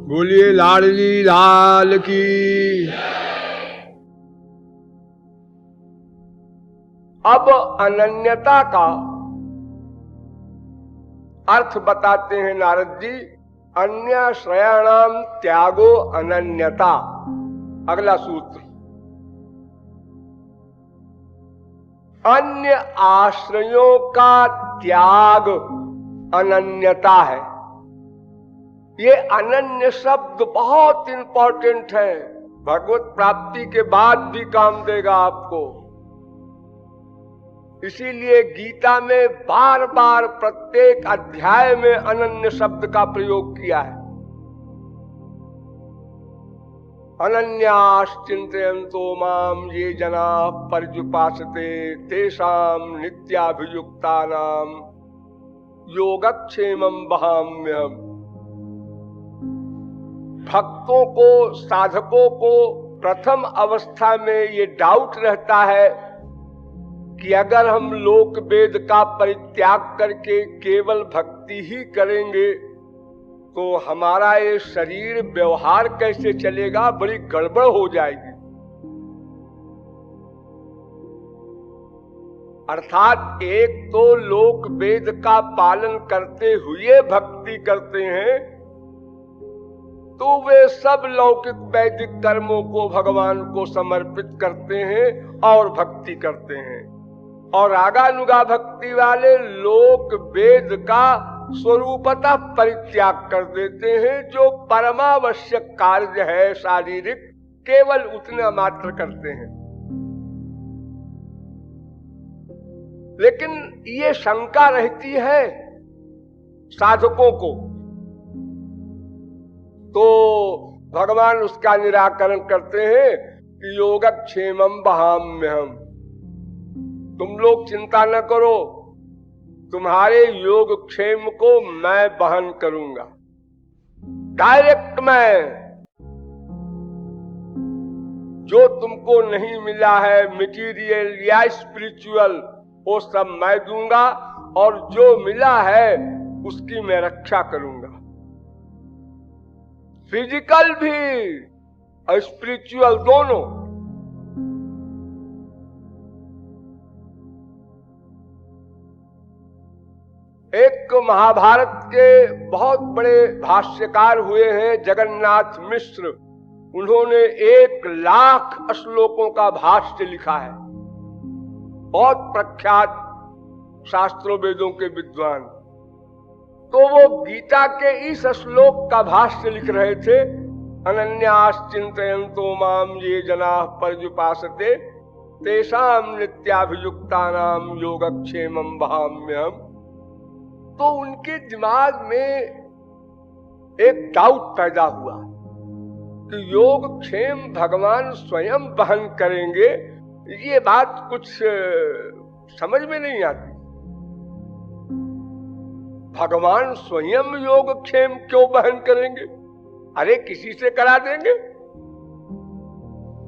बोलिए लाडली लाल की। अब अनन्यता का अर्थ बताते हैं नारद जी। अन्याश्रयाणाम त्यागो अनन्यता। अगला सूत्र, अन्य आश्रयों का त्याग अनन्यता है। ये अनन्य शब्द बहुत इंपॉर्टेंट है, भगवत प्राप्ति के बाद भी काम देगा आपको। इसीलिए गीता में बार बार प्रत्येक अध्याय में अनन्य शब्द का प्रयोग किया है। अनन्याश्चिन्तयन्तो माम ये जना पर्युपासते तेषां नित्याभियुक्तानां योगक्षेमं वहाम्यहम्। भक्तों को, साधकों को प्रथम अवस्था में ये डाउट रहता है कि अगर हम लोक वेद का परित्याग करके केवल भक्ति ही करेंगे तो हमारा ये शरीर व्यवहार कैसे चलेगा, बड़ी गड़बड़ हो जाएगी। अर्थात एक तो लोक वेद का पालन करते हुए भक्ति करते हैं, तो वे सब लौकिक वैदिक कर्मों को भगवान को समर्पित करते हैं और भक्ति करते हैं। और आगानुगा भक्ति वाले लोक वेद का स्वरूपतः परित्याग कर देते हैं। जो परमावश्यक कार्य है शारीरिक, केवल उतना मात्र करते हैं। लेकिन ये शंका रहती है साधकों को, तो भगवान उसका निराकरण करते हैं कि योगक्षेमं वहाम्यहम्। तुम लोग चिंता न करो, तुम्हारे योगक्षेम को मैं वहन करूंगा। डायरेक्ट मैं, जो तुमको नहीं मिला है मटीरियल या स्पिरिचुअल, वो सब मैं दूंगा, और जो मिला है उसकी मैं रक्षा करूंगा। फिजिकल भी और स्पिरिचुअल दोनों। एक महाभारत के बहुत बड़े भाष्यकार हुए हैं जगन्नाथ मिश्र। उन्होंने 1,00,000 श्लोकों का भाष्य लिखा है, बहुत प्रख्यात शास्त्रों वेदों के विद्वान। तो वो गीता के इस श्लोक का भाष्य लिख रहे थे, अनन्याश्चिन्तयन्तो माम ये जनाः पर्युपासते तेषां नित्याभियुक्तानां योगक्षेमं वहाम्यहम्। तो उनके दिमाग में एक डाउट पैदा हुआ कि योगक्षेम भगवान स्वयं वहन करेंगे। ये बात कुछ समझ में नहीं आती। भगवान स्वयं योगक्षेम क्यों वहन करेंगे? अरे किसी से करा देंगे।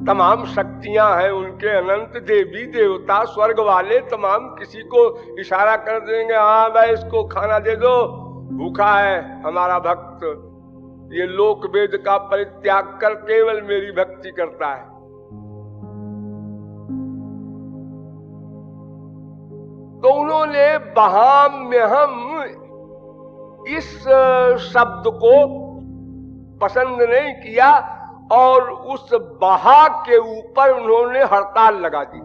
तमाम शक्तियां हैं उनके, अनंत देवी देवता स्वर्ग वाले तमाम किसी को इशारा कर देंगे, हाँ भाई इसको खाना दे दो, भूखा है हमारा भक्त, ये लोक वेद का परित्याग कर केवल मेरी भक्ति करता है। तो उन्होंने वहाम्यहम् इस शब्द को पसंद नहीं किया और उस बहा के ऊपर उन्होंने हड़ताल लगा दी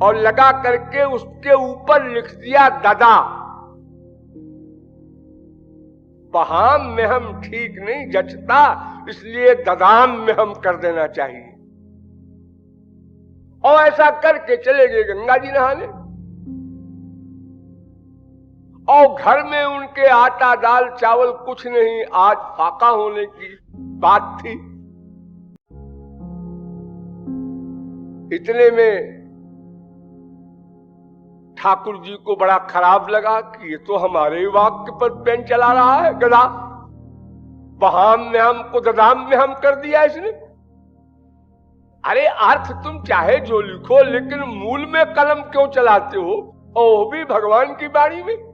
और लगा करके उसके ऊपर लिख दिया ददा। बहाम में हम ठीक नहीं जचता, इसलिए ददाम में हम कर देना चाहिए। और ऐसा करके चले गए गंगा जी नहाने। और घर में उनके आटा दाल चावल कुछ नहीं, आज फाका होने की बात थी। इतने में ठाकुर जी को बड़ा खराब लगा कि ये तो हमारे वाक्य पर पेन चला रहा है गधा। बहाम में हमको ददाम में हम कर दिया इसने। अरे अर्थ तुम चाहे जो लिखो, लेकिन मूल में कलम क्यों चलाते हो? और वो भी भगवान की बाणी में।